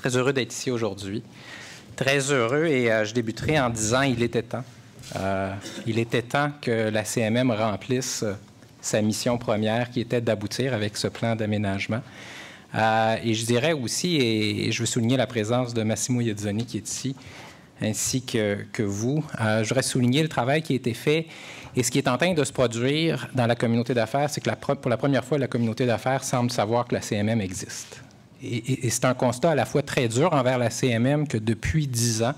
Très heureux d'être ici aujourd'hui. Très heureux et je débuterai en disant il était temps. Il était temps que la CMM remplisse sa mission première qui était d'aboutir avec ce plan d'aménagement. Et je dirais aussi, et je veux souligner la présence de Massimo Iezzoni qui est ici, ainsi que vous. Je voudrais souligner le travail qui a été fait et ce qui est en train de se produire dans la communauté d'affaires, c'est que pour la première fois, la communauté d'affaires semble savoir que la CMM existe. Et c'est un constat à la fois très dur envers la CMM que depuis 10 ans,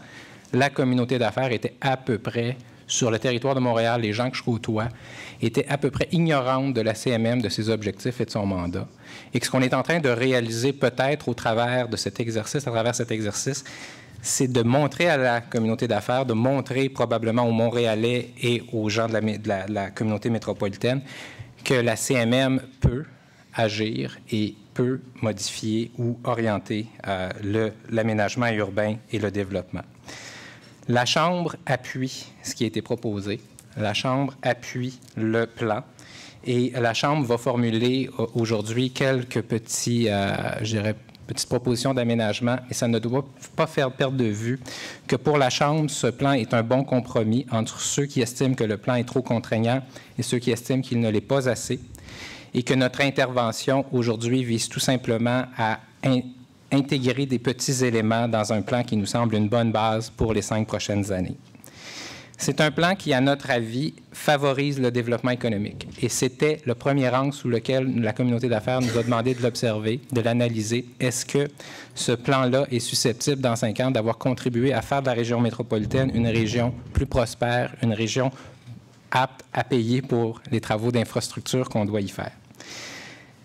la communauté d'affaires était à peu près, sur le territoire de Montréal, les gens que je côtoie, étaient à peu près ignorantes de la CMM, de ses objectifs et de son mandat. Et que ce qu'on est en train de réaliser peut-être au travers de cet exercice, c'est de montrer à la communauté d'affaires, de montrer probablement aux Montréalais et aux gens de la communauté métropolitaine que la CMM peut agir et peut modifier ou orienter l'aménagement urbain et le développement. La Chambre appuie ce qui a été proposé. La Chambre appuie le plan. Et la Chambre va formuler aujourd'hui quelques petites propositions d'aménagement. Et ça ne doit pas faire perdre de vue que pour la Chambre, ce plan est un bon compromis entre ceux qui estiment que le plan est trop contraignant et ceux qui estiment qu'il ne l'est pas assez. Et que notre intervention aujourd'hui vise tout simplement à intégrer des petits éléments dans un plan qui nous semble une bonne base pour les 5 prochaines années. C'est un plan qui, à notre avis, favorise le développement économique. Et c'était le premier angle sous lequel la communauté d'affaires nous a demandé de l'observer, de l'analyser. Est-ce que ce plan-là est susceptible, dans 5 ans, d'avoir contribué à faire de la région métropolitaine une région plus prospère, une région apte à payer pour les travaux d'infrastructure qu'on doit y faire?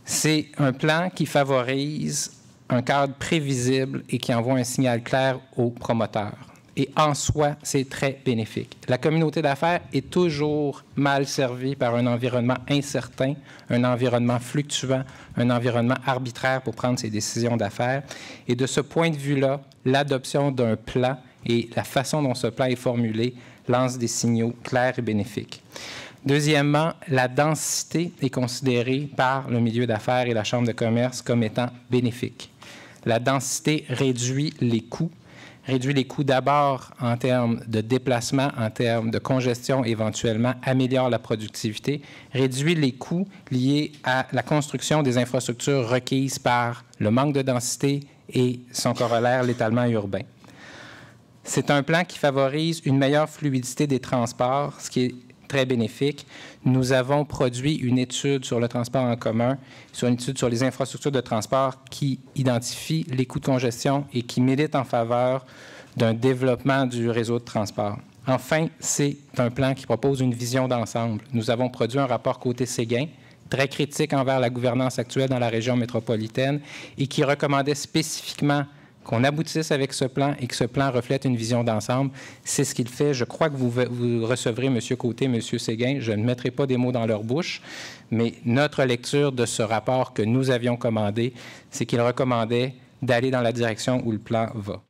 C'est un plan qui favorise un cadre prévisible et qui envoie un signal clair aux promoteurs. Et en soi, c'est très bénéfique. La communauté d'affaires est toujours mal servie par un environnement incertain, un environnement fluctuant, un environnement arbitraire pour prendre ses décisions d'affaires. Et de ce point de vue-là, l'adoption d'un plan et la façon dont ce plan est formulé lance des signaux clairs et bénéfiques. Deuxièmement, la densité est considérée par le milieu d'affaires et la Chambre de commerce comme étant bénéfique. La densité réduit les coûts d'abord en termes de déplacement, en termes de congestion éventuellement, améliore la productivité, réduit les coûts liés à la construction des infrastructures requises par le manque de densité et son corollaire, l'étalement urbain. C'est un plan qui favorise une meilleure fluidité des transports, ce qui est très bénéfique. Nous avons produit une étude sur le transport en commun, une étude sur les infrastructures de transport qui identifie les coûts de congestion et qui milite en faveur d'un développement du réseau de transport. Enfin, c'est un plan qui propose une vision d'ensemble. Nous avons produit un rapport côté Séguin, très critique envers la gouvernance actuelle dans la région métropolitaine et qui recommandait spécifiquement qu'on aboutisse avec ce plan et que ce plan reflète une vision d'ensemble. C'est ce qu'il fait. Je crois que vous recevrez M. Côté, M. Séguin. Je ne mettrai pas des mots dans leur bouche, mais notre lecture de ce rapport que nous avions commandé, c'est qu'il recommandait d'aller dans la direction où le plan va.